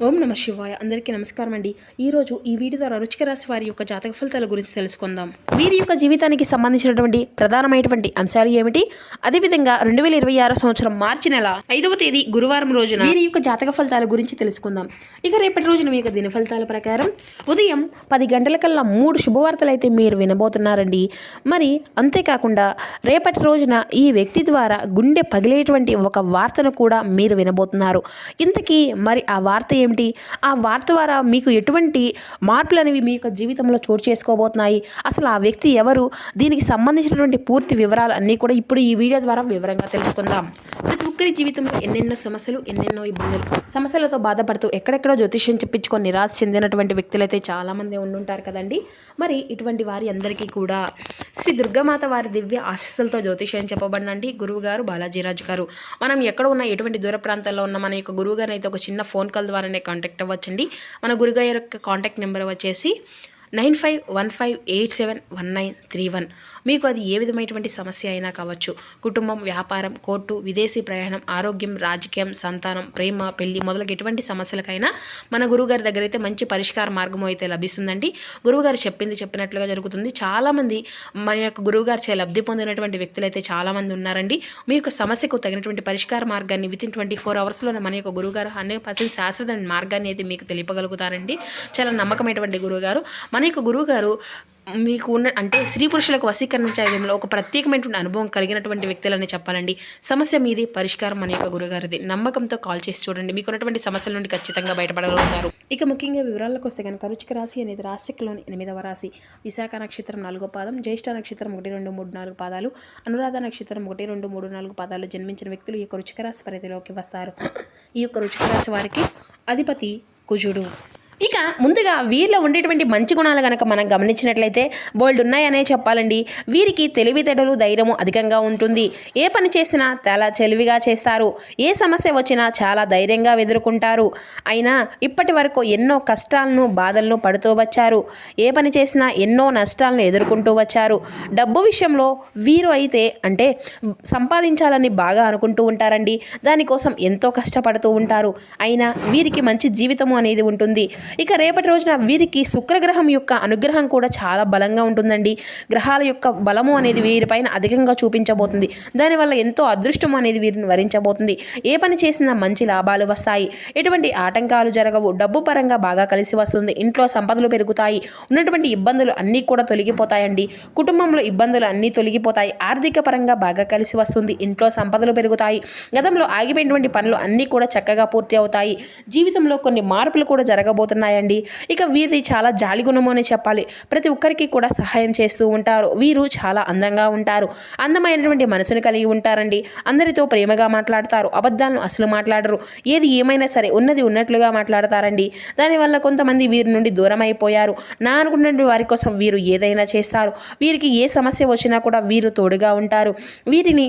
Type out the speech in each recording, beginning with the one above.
ఓం నమ శివాయ. అందరికీ నమస్కారం అండి. ఈరోజు ఈ వీడియో ద్వారా వృశ్చిక రాశి వారి యొక్క జాతక ఫలితాల గురించి తెలుసుకుందాం. వీరి యొక్క జీవితానికి సంబంధించినటువంటి ప్రధానమైనటువంటి అంశాలు ఏమిటి, అదేవిధంగా 2026 సంవత్సరం మార్చి నెల 5వ తేదీ గురువారం రోజున వీరి యొక్క జాతక ఫలితాల గురించి తెలుసుకుందాం. ఇక రేపటి రోజున మీ యొక్క దిన ఫలితాల ప్రకారం ఉదయం 10 గంటలకల్లా 3 శుభవార్తలు అయితే మీరు వినబోతున్నారండి. మరి అంతేకాకుండా రేపటి రోజున ఈ వ్యక్తి ద్వారా గుండె పగిలేటువంటి ఒక వార్తను కూడా మీరు వినబోతున్నారు. ఇంతకీ మరి ఆ వార్త ఏమిటి, ఆ వార్త ద్వారా మీకు ఎటువంటి మార్పులు అనేవి మీ యొక్క జీవితంలో చోటు చేసుకోబోతున్నాయి, అసలు ఆ వ్యక్తి ఎవరు, దీనికి సంబంధించినటువంటి పూర్తి వివరాలు అన్నీ కూడా ఇప్పుడు ఈ వీడియో ద్వారా వివరంగా తెలుసుకుందాం. ప్రతి ఒక్కరి జీవితంలో ఎన్నెన్నో సమస్యలు, ఎన్నెన్నో ఇబ్బందులు, సమస్యలతో బాధపడుతూ ఎక్కడెక్కడో జ్యోతిష్యం చెప్పించుకొని నిరాశ చెందినటువంటి వ్యక్తులైతే చాలామంది ఉండుంటారు కదండి. మరి ఇటువంటి వారి అందరికీ కూడా శ్రీ దుర్గామాత వారి దివ్య ఆశీస్సులతో జ్యోతిష్యం చెప్పబడినండి గురువు గారు బాలాజీరాజు గారు. మనం ఎక్కడ ఉన్న ఎటువంటి దూర ప్రాంతాల్లో ఉన్న మన యొక్క గురువు గారిని అయితే ఒక చిన్న ఫోన్ కాల్ ద్వారానే కాంటాక్ట్ అవ్వచ్చండి. మన గురుగారి యొక్క కాంటాక్ట్ నెంబర్ వచ్చేసి 9515871931. మీకు అది ఏ విధమైనటువంటి సమస్య అయినా కావచ్చు, కుటుంబం, వ్యాపారం, కోర్టు, విదేశీ ప్రయాణం, ఆరోగ్యం, రాజకీయం, సంతానం, ప్రేమ, పెళ్లి మొదలగు ఎటువంటి సమస్యలకైనా మన గురువుగారి దగ్గర అయితే మంచి పరిష్కార మార్గం అయితే లభిస్తుందండి. గురువుగారు చెప్పినట్లుగా జరుగుతుంది. చాలామంది మన యొక్క గురువుగారు చే లబ్ధి పొందినటువంటి వ్యక్తులు అయితే చాలామంది ఉన్నారండి. మీ యొక్క సమస్యకు తగినటువంటి పరిష్కార మార్గాన్ని వితిన్ 24 అవర్స్లోనే మన యొక్క గురువుగారు 100% శాశ్వత మార్గాన్ని అయితే మీకు తెలియగలుగుతారండి. చాలా నమ్మకమైనటువంటి గురువుగారు. మన యొక్క గురువుగారు మీకు ఉన్న అంటే స్త్రీ పురుషులకు వశీకరణ చేయడంలో ఒక ప్రత్యేకమైనటువంటి అనుభవం కలిగినటువంటి వ్యక్తులని చెప్పాలండి. సమస్య మీది, పరిష్కారం మన యొక్క గురుగారిది. నమ్మకంతో కాల్ చేసి చూడండి, మీకు ఉన్నటువంటి సమస్యల నుండి ఖచ్చితంగా బయటపడగలుగుతారు. ఇక ముఖ్యంగా వివరాలకు వస్తే కనుక వృశ్చిక రాశి అనేది రాశిలోని 8వ రాశి. విశాఖ నక్షత్రం 4వ పాదం, జ్యేష్ఠ నక్షత్రం 1, 2, 3, 4 పాదాలు, అనురాధ నక్షత్రం 1, 2, 3, 4 పాదాలు జన్మించిన వ్యక్తులు ఈ యొక్క వృశ్చిక రాశి పరిధిలోకి వస్తారు. ఈ యొక్క వృశ్చిక రాశి వారికి అధిపతి కుజుడు. ఇక ముందుగా వీరిలో ఉండేటువంటి మంచి గుణాలు కనుక మనం గమనించినట్లయితే బోల్డ్ ఉన్నాయనే చెప్పాలండి. వీరికి తెలివితేటలు, ధైర్యము అధికంగా ఉంటుంది. ఏ పని చేసినా చాలా తెలివిగా చేస్తారు. ఏ సమస్య వచ్చినా చాలా ధైర్యంగా ఎదుర్కొంటారు. అయినా ఇప్పటి వరకు ఎన్నో కష్టాలను, బాధలను పడుతూ వచ్చారు. ఏ పని చేసినా ఎన్నో నష్టాలను ఎదుర్కొంటూ వచ్చారు. డబ్బు విషయంలో వీరు అయితే అంటే సంపాదించాలని బాగా అనుకుంటూ ఉంటారండి. దానికోసం ఎంతో కష్టపడుతూ ఉంటారు. అయినా వీరికి మంచి జీవితము అనేది ఉంటుంది. ఇక రేపటి రోజున వీరికి శుక్రగ్రహం యొక్క అనుగ్రహం కూడా చాలా బలంగా ఉంటుందండి. గ్రహాల యొక్క బలము అనేది వీరిపైన అధికంగా చూపించబోతుంది. దానివల్ల ఎంతో అదృష్టం అనేది వీరిని వరించబోతుంది. ఏ పని చేసినా మంచి లాభాలు వస్తాయి. ఎటువంటి ఆటంకాలు జరగవు. డబ్బు పరంగా బాగా కలిసి వస్తుంది. ఇంట్లో సంపదలు పెరుగుతాయి. ఉన్నటువంటి ఇబ్బందులు అన్నీ కూడా తొలగిపోతాయండి. కుటుంబంలో ఇబ్బందులు అన్నీ తొలగిపోతాయి. ఆర్థిక పరంగా బాగా కలిసి వస్తుంది. ఇంట్లో సంపదలు పెరుగుతాయి. గతంలో ఆగిపోయినటువంటి పనులు అన్నీ కూడా చక్కగా పూర్తి అవుతాయి. జీవితంలో కొన్ని మార్పులు కూడా జరగబోతున్నాయండి. ఇక వీరిది చాలా జాలి గుణము అని చెప్పాలి. ప్రతి ఒక్కరికి కూడా సహాయం చేస్తూ ఉంటారు. వీరు చాలా అందంగా ఉంటారు. అందమైనటువంటి మనసును కలిగి ఉంటారండి. అందరితో ప్రేమగా మాట్లాడతారు. అబద్ధాలను అసలు మాట్లాడరు. ఏది ఏమైనా సరే ఉన్నది ఉన్నట్లుగా మాట్లాడతారండి. దానివల్ల కొంతమంది వీరి నుండి దూరం అయిపోయారు. నా అనుకున్నటువంటి వారి కోసం వీరు ఏదైనా చేస్తారు. వీరికి ఏ సమస్య వచ్చినా కూడా వీరు తోడుగా ఉంటారు. వీరిని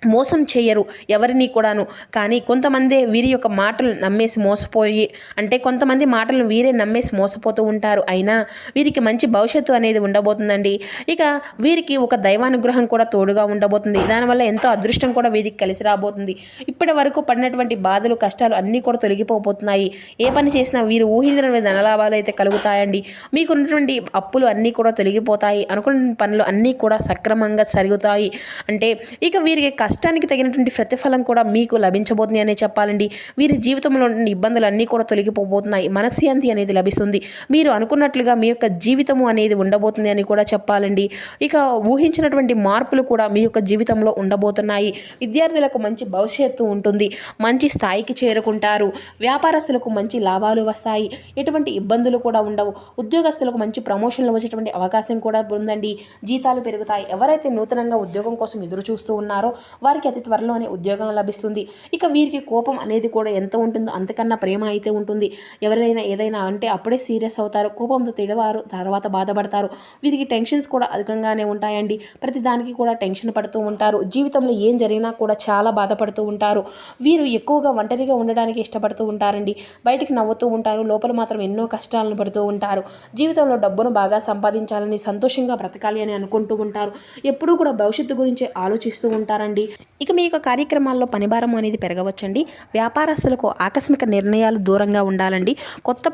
మోసం చేయరు ఎవరిని కూడాను. కానీ కొంతమంది వీరి యొక్క మాటలు నమ్మేసి మోసపోయి అంటే కొంతమంది మాటలను వీరే నమ్మేసి మోసపోతూ ఉంటారు. అయినా వీరికి మంచి భవిష్యత్తు అనేది ఉండబోతుందండి. ఇక వీరికి ఒక దైవానుగ్రహం కూడా తోడుగా ఉండబోతుంది. దానివల్ల ఎంతో అదృష్టం కూడా వీరికి కలిసి రాబోతుంది. ఇప్పటి వరకు పడినటువంటి బాధలు, కష్టాలు అన్నీ కూడా తొలగిపోతున్నాయి. ఏ పని చేసినా వీరు ఊహించిన ధనలాభాలు అయితే కలుగుతాయండి. మీకున్నటువంటి అప్పులు అన్నీ కూడా తొలగిపోతాయి. అనుకున్న పనులు అన్నీ కూడా సక్రమంగా జరుగుతాయి. అంటే ఇక వీరికి కష్టానికి తగినటువంటి ప్రతిఫలం కూడా మీకు లభించబోతుంది అనే చెప్పాలండి. వీరి జీవితంలో ఇబ్బందులు అన్నీ కూడా తొలగిపోబోతున్నాయి. మనశ్శాంతి అనేది లభిస్తుంది. మీరు అనుకున్నట్లుగా మీ యొక్క జీవితము అనేది ఉండబోతుంది అని కూడా చెప్పాలండి. ఇక ఊహించినటువంటి మార్పులు కూడా మీ యొక్క జీవితంలో ఉండబోతున్నాయి. విద్యార్థులకు మంచి భవిష్యత్తు ఉంటుంది. మంచి స్థాయికి చేరుకుంటారు. వ్యాపారస్తులకు మంచి లాభాలు వస్తాయి. ఎటువంటి ఇబ్బందులు కూడా ఉండవు. ఉద్యోగస్తులకు మంచి ప్రమోషన్లు వచ్చేటువంటి అవకాశం కూడా ఉందండి. జీతాలు పెరుగుతాయి. ఎవరైతే నూతనంగా ఉద్యోగం కోసం ఎదురు చూస్తూ ఉన్నారో వారికి అతి త్వరలోనే ఉద్యోగం లభిస్తుంది. ఇక వీరికి కోపం అనేది కూడా ఎంత ఉంటుందో అంతకన్నా ప్రేమ అయితే ఉంటుంది. ఎవరైనా ఏదైనా అంటే అప్పుడే సీరియస్ అవుతారు. కోపంతో తిడవారు, తర్వాత బాధపడతారు. వీరికి టెన్షన్స్ కూడా అధికంగానే ఉంటాయండి. ప్రతి దానికి కూడా టెన్షన్ పడుతూ ఉంటారు. జీవితంలో ఏం జరిగినా కూడా చాలా బాధపడుతూ ఉంటారు. వీరు ఎక్కువగా ఒంటరిగా ఉండడానికి ఇష్టపడుతూ ఉంటారండి. బయటికి నవ్వుతూ ఉంటారు. లోపల మాత్రం ఎన్నో కష్టాలను పడుతూ ఉంటారు. జీవితంలో డబ్బును బాగా సంపాదించాలని, సంతోషంగా బ్రతకాలి అని అనుకుంటూ ఉంటారు. ఎప్పుడూ కూడా భవిష్యత్తు గురించి ఆలోచిస్తూ ఉంటారండి. ఇక మీ యొక్క కార్యక్రమాల్లో పనిభారం అనేది పెరగవచ్చండి. వ్యాపారస్తులకు ఆకస్మిక నిర్ణయాలు దూరంగా ఉండాలండి. కొత్త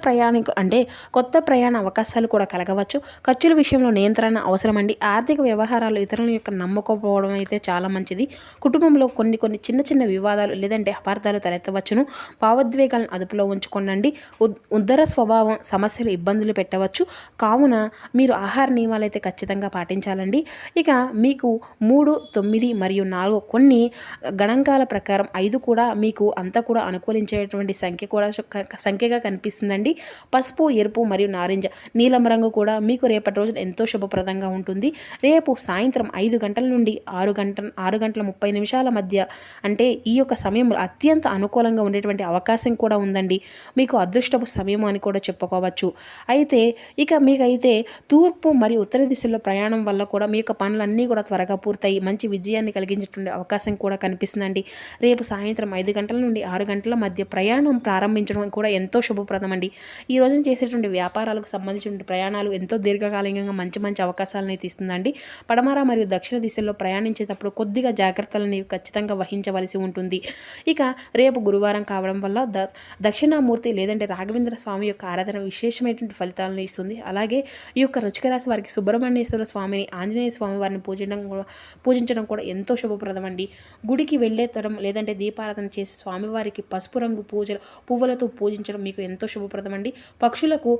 ప్రయాణ అవకాశాలు కూడా కలగవచ్చు. ఖర్చుల విషయంలో నియంత్రణ అవసరమండి. ఆర్థిక వ్యవహారాలు ఇతరుల యొక్క నమ్మకపోవడం అయితే చాలా మంచిది. కుటుంబంలో కొన్ని చిన్న చిన్న వివాదాలు లేదంటే అపార్థాలు తలెత్తవచ్చును. భావోద్వేగాలను అదుపులో ఉంచుకోండి. ఉద్దర స్వభావం సమస్యలు ఇబ్బందులు పెట్టవచ్చు. కావున మీరు ఆహార నియమాలు అయితే ఖచ్చితంగా పాటించాలండి. ఇక మీకు 3, 9 మరియు 4 కొన్ని గణాంకాల ప్రకారం 5 కూడా మీకు అంతా కూడా అనుకూలించేటువంటి సంఖ్యగా కనిపిస్తుందండి. పసుపు, ఎరుపు మరియు నారింజ, నీలం రంగు కూడా మీకు రేపటి రోజున ఎంతో శుభప్రదంగా ఉంటుంది. రేపు సాయంత్రం 5 గంటల నుండి 6 గంటల 30 నిమిషాల మధ్య అంటే ఈ యొక్క సమయంలో అత్యంత అనుకూలంగా ఉండేటువంటి అవకాశం కూడా ఉందండి. మీకు అదృష్టపు సమయం అని కూడా చెప్పుకోవచ్చు. అయితే ఇక మీకైతే తూర్పు మరియు ఉత్తర దిశలో ప్రయాణం వల్ల కూడా మీ యొక్క పనులన్నీ కూడా త్వరగా పూర్తయి మంచి విజయాన్ని కలిగించేటువంటి అవకాశం కూడా కనిపిస్తుందండి. రేపు సాయంత్రం 5 గంటల నుండి 6 గంటల మధ్య ప్రయాణం ప్రారంభించడం కూడా ఎంతో శుభప్రదం అండి. ఈ రోజున చేసేటువంటి వ్యాపారాలకు సంబంధించిన ప్రయాణాలు ఎంతో దీర్ఘకాలికంగా మంచి అవకాశాలను అయితే ఇస్తుందండి. పడమర మరియు దక్షిణ దిశల్లో ప్రయాణించేటప్పుడు కొద్దిగా జాగ్రత్తలని ఖచ్చితంగా వహించవలసి ఉంటుంది. ఇక రేపు గురువారం కావడం వల్ల దక్షిణామూర్తి లేదంటే రాఘవేంద్ర స్వామి యొక్క ఆరాధన విశేషమైనటువంటి ఫలితాలను ఇస్తుంది. అలాగే ఈ యొక్క వృశ్చిక రాశి వారికి సుబ్రహ్మణ్యేశ్వర స్వామిని, ఆంజనేయ స్వామి వారిని పూజించడం కూడా ఎంతో శుభప్రదం అండి. గుడికి వెళ్ళే తరం లేదంటే దీపారాధన చేసి స్వామివారికి పసుపు రంగు పువ్వులతో పూజించడం మీకు ఎంతో శుభప్రదం అండి. పక్షులకు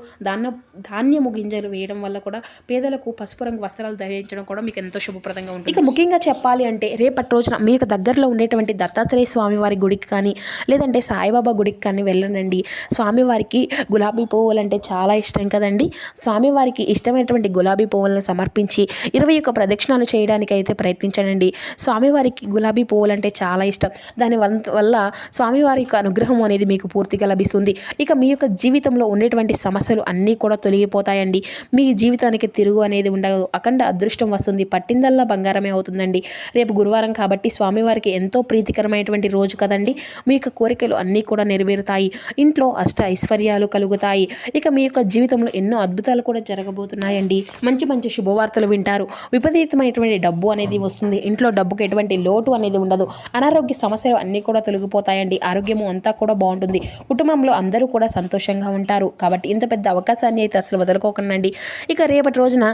ధాన్యము గింజలు వేయడం వల్ల కూడా పేదలకు పసుపు రంగు వస్త్రాలు ధరించడం కూడా మీకు ఎంతో శుభప్రదంగా ఉంటుంది. ఇక ముఖ్యంగా చెప్పాలి అంటే రేపటి రోజున మీకు దగ్గరలో ఉండేటువంటి దత్తాత్రేయ స్వామివారి గుడికి కానీ లేదంటే సాయిబాబా గుడికి కానీ వెళ్ళనండి. స్వామివారికి గులాబీ పువ్వులు అంటే చాలా ఇష్టం కదండి. స్వామివారికి ఇష్టమైనటువంటి గులాబీ పువ్వులను సమర్పించి 21 ప్రదక్షిణాలు చేయడానికి అయితే ప్రయత్నించండి. స్వామివారికి గులాబీ పువ్వులు అంటే చాలా ఇష్టం. దాని వల్ల స్వామివారి యొక్క అనుగ్రహం అనేది మీకు పూర్తిగా లభిస్తుంది. ఇక మీ యొక్క జీవితంలో ఉండేటువంటి సమస్యలు అన్నీ కూడా తొలగిపోతాయండి. మీ జీవితానికి తిరుగు అనేది ఉండదు. అఖండ అదృష్టం వస్తుంది. పట్టిందల్లా బంగారమే అవుతుందండి. రేపు గురువారం కాబట్టి స్వామివారికి ఎంతో ప్రీతికరమైనటువంటి రోజు కదండి. మీ యొక్క కోరికలు అన్నీ కూడా నెరవేరుతాయి. ఇంట్లో అష్ట ఐశ్వర్యాలు కలుగుతాయి. ఇక మీ యొక్క జీవితంలో ఎన్నో అద్భుతాలు కూడా జరగబోతున్నాయండి. మంచి శుభవార్తలు వింటారు. విపరీతమైనటువంటి డబ్బు అనేది వస్తుంది. ఇంట్లో డబ్బుకి ఎటువంటి లోటు అనేది ఉండదు. అనారోగ్య సమస్యలు అన్నీ కూడా తొలగిపోతాయండి. ఆరోగ్యము అంతా కూడా బాగుంటుంది. కుటుంబంలో అందరూ కూడా సంతోషంగా ఉంటారు. కాబట్టి ఇంత పెద్ద అవకాశాన్ని అయితే అసలు వదులుకోకండి. ఇక రేపటి రోజున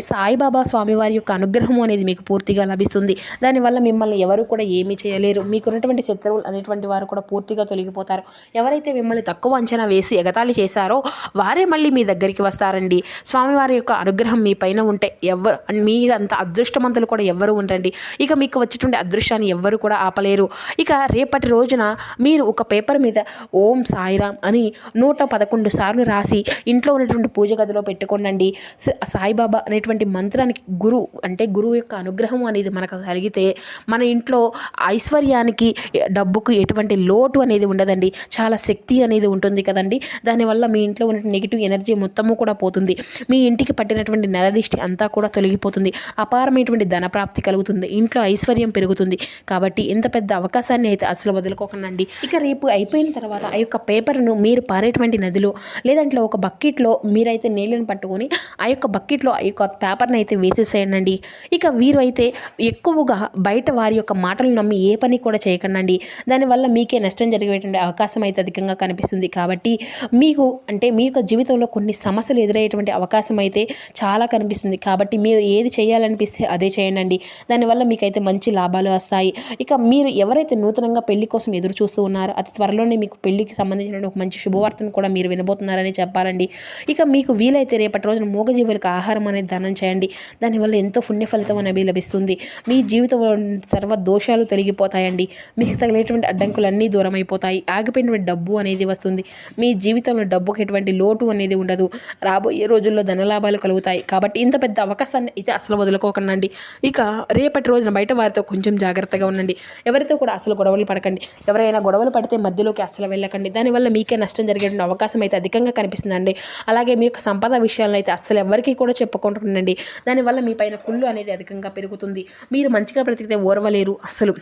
సాయిబాబా స్వామివారి యొక్క అనుగ్రహం అనేది మీకు పూర్తిగా లభిస్తుంది. దానివల్ల మిమ్మల్ని ఎవరు కూడా ఏమీ చేయలేరు. మీకున్నటువంటి శత్రువులు అనేటువంటి వారు కూడా పూర్తిగా తొలగిపోతారు. ఎవరైతే మిమ్మల్ని తక్కువ అంచనా వేసి ఎగతాళి చేశారో వారే మళ్ళీ మీ దగ్గరికి వస్తారండి. స్వామివారి యొక్క అనుగ్రహం మీ పైన ఉంటే మీ అంత అదృష్టవంతులు కూడా ఎవ్వరు ఉండరండి. ఇక మీకు వచ్చేటువంటి అదృష్టాన్ని ఎవ్వరు కూడా ఆపలేరు. ఇక రేపటి రోజున మీరు ఒక పేపర్ మీద ఓం సాయిరామ్ అని 111 సార్లు రాసి ఇంట్లో ఉన్నటువంటి పూజ గదిలో పెట్టుకోండి. సాయిబాబా అనేటువంటి మంత్రానికి గురువు యొక్క అనుగ్రహం అనేది మనకు కలిగితే మన ఇంట్లో ఐశ్వర్యానికి డబ్బుకు ఎటువంటి లోటు అనేది ఉండదండి. చాలా శక్తి అనేది ఉంటుంది కదండి. దానివల్ల మీ ఇంట్లో ఉన్న నెగిటివ్ ఎనర్జీ మొత్తము కూడా పోతుంది. మీ ఇంటికి పట్టినటువంటి నరదిష్టి అంతా కూడా తొలగిపోతుంది. అపారమైనటువంటి ధనప్రాప్తి కలుగుతుంది. ఇంట్లో ఐశ్వర్యం పెరుగుతుంది. కాబట్టి ఇంత పెద్ద అవకాశాన్ని అయితే అసలు వదులుకోకండి. ఇక రేపు అయిపోయిన తర్వాత ఆ యొక్క పేపర్ను మీరు పారేటువంటి నదిలో లేదంటే ఒక బకెట్లో మీరైతే నీళ్ళని పట్టుకొని ఆ యొక్క బకెట్లో ఆ యొక్క పేపర్ని అయితే వేసేసేయండి. ఇక వీరు అయితే ఎక్కువగా బయట వారి యొక్క మాటలు నమ్మి ఏ పని కూడా చేయకండి. దానివల్ల మీకే నష్టం జరిగేటువంటి అవకాశం అయితే అధికంగా కనిపిస్తుంది. కాబట్టి మీ యొక్క జీవితంలో కొన్ని సమస్యలు ఎదురయ్యేటువంటి అవకాశం అయితే చాలా కనిపిస్తుంది. కాబట్టి మీరు ఏది చేయాలనిపిస్తే అదే చేయండి. దానివల్ల మీకైతే మంచి లాభాలు వస్తాయి. ఇక మీరు ఎవరైతే నూతనంగా పెళ్లి కోసం ఎదురు చూస్తూ ఉన్నారో అతి త్వరలోనే మీకు పెళ్లికి సంబంధించిన ఒక మంచి శుభవార్తను కూడా మీరు వినబోతున్నారని చెప్పాలండి. ఇక మీకు వీలైతే రేపటి రోజున మూగజీవులకు ఆహారం అనేది దానం చేయండి. దానివల్ల ఎంతో పుణ్య ఫలితం అనేది లభిస్తుంది. మీ జీవితంలో సర్వ దోషాలు తొలగిపోతాయండి. మీకు తగిలేటువంటి అడ్డంకులన్నీ దూరం అయిపోతాయి. ఆగిపోయినటువంటి డబ్బు అనేది వస్తుంది. మీ జీవితంలో డబ్బుకి ఎటువంటి లోటు అనేది ఉండదు. రాబోయే రోజుల్లో ధనలాభాలు కలుగుతాయి. కాబట్టి ఇంత పెద్ద అవకాశాన్ని అయితే అసలు వదులుకోకండి. ఇక రేపటి రోజున బయట వారితో కొంచెం జాగ్రత్తగా ఉండండి. ఎవరితో కూడా అసలు గొడవలు పడకండి. ఎవరైనా గొడవలు పడితే మధ్యలోకి అసలు వెళ్ళకండి. దానివల్ల మీకే నష్టం జరిగేటువంటి అవకాశం అయితే అధికంగా కనిపిస్తుందండి. అలాగే మీ యొక్క సంపద విషయాలను అయితే అస్సలు ఎవరికి కూడా చెప్పుకుంటుండండి. దానివల్ల మీ పైన కుళ్ళు అనేది అధికంగా పెరుగుతుంది. మీరు మంచిగా బ్రతికితే ఓర్వలేరు. అసలు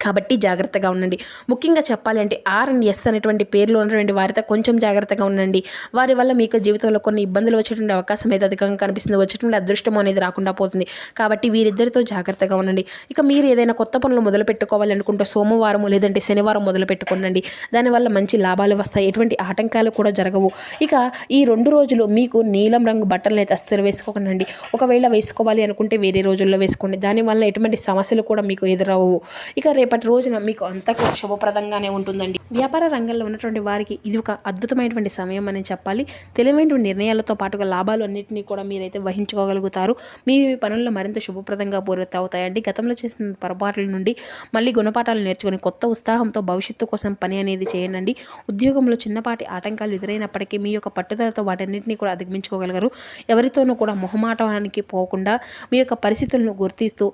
కాబట్టి జాగ్రత్తగా ఉండండి. ముఖ్యంగా చెప్పాలి అంటే ఆర్ అండ్ ఎస్ అనేటువంటి పేర్లు ఉన్నటువంటి వారితో కొంచెం జాగ్రత్తగా ఉండండి. వారి వల్ల మీకు జీవితంలో కొన్ని ఇబ్బందులు వచ్చేటువంటి అవకాశం అయితే అధికంగా కనిపిస్తుంది. వచ్చేటువంటి అదృష్టం అనేది రాకుండా పోతుంది. కాబట్టి వీరిద్దరితో జాగ్రత్తగా ఉండండి. ఇక మీరు ఏదైనా కొత్త పనులు మొదలు పెట్టుకోవాలి అనుకుంటే సోమవారం లేదంటే శనివారం మొదలు పెట్టుకోండి. దానివల్ల మంచి లాభాలు వస్తాయి. ఎటువంటి ఆటంకాలు కూడా జరగవు. ఇక ఈ 2 రోజులు మీకు నీలం రంగు బట్టలు అయితే అస్సలు వేసుకోకండి. ఒకవేళ వేసుకోవాలి అనుకుంటే వేరే రోజుల్లో వేసుకోండి. దానివల్ల ఎటువంటి సమస్యలు కూడా మీకు ఎదురవు. ఇక రేపటి రోజున మీకు అంతా కూడా శుభప్రదంగానే ఉంటుందండి. వ్యాపార రంగంలో ఉన్నటువంటి వారికి ఇది ఒక అద్భుతమైనటువంటి సమయం అని చెప్పాలి. తెలివైనటువంటి నిర్ణయాలతో పాటుగా లాభాలు అన్నింటినీ కూడా మీరైతే వహించుకోగలుగుతారు. మీ పనుల్లో మరింత శుభప్రదంగా పూర్తి అవుతాయండి. గతంలో చేసిన పొరపాట్ల నుండి మళ్ళీ గుణపాఠాలు నేర్చుకుని కొత్త ఉత్సాహంతో భవిష్యత్తు కోసం పని అనేది చేయండి. ఉద్యోగంలో చిన్నపాటి ఆటంకాలు ఎదురైనప్పటికీ మీ యొక్క పట్టుదలతో వాటన్నింటినీ కూడా అధిగమించుకోగలరు. ఎవరితోనూ కూడా మొహమాటానికి పోకుండా మీ యొక్క పరిస్థితులను గుర్తిస్తూ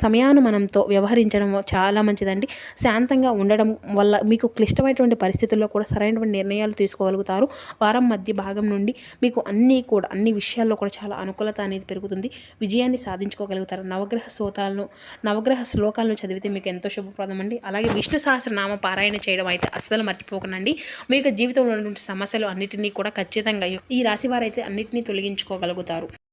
సమయానుమానంతో వ్యవహరించడం చాలా మంచిదండి. శాంతంగా ఉండడం వల్ల మీకు క్లిష్టమైనటువంటి పరిస్థితుల్లో కూడా సరైనటువంటి నిర్ణయాలు తీసుకోగలుగుతారు. వారం మధ్య భాగం నుండి మీకు అన్ని విషయాల్లో కూడా చాలా అనుకూలత అనేది పెరుగుతుంది. విజయాన్ని సాధించుకోగలుగుతారు. నవగ్రహ శ్లోకాలను చదివితే మీకు ఎంతో శుభప్రదం అండి. అలాగే విష్ణు సహస్రనామ పారాయణ చేయడం అయితే అస్సలు మర్చిపోకండి. మీ యొక్క జీవితంలో ఉన్నటువంటి సమస్యలు అన్నిటినీ కూడా ఖచ్చితంగా ఈ రాశి వారైతే అన్నిటినీ తొలగించుకోగలుగుతారు.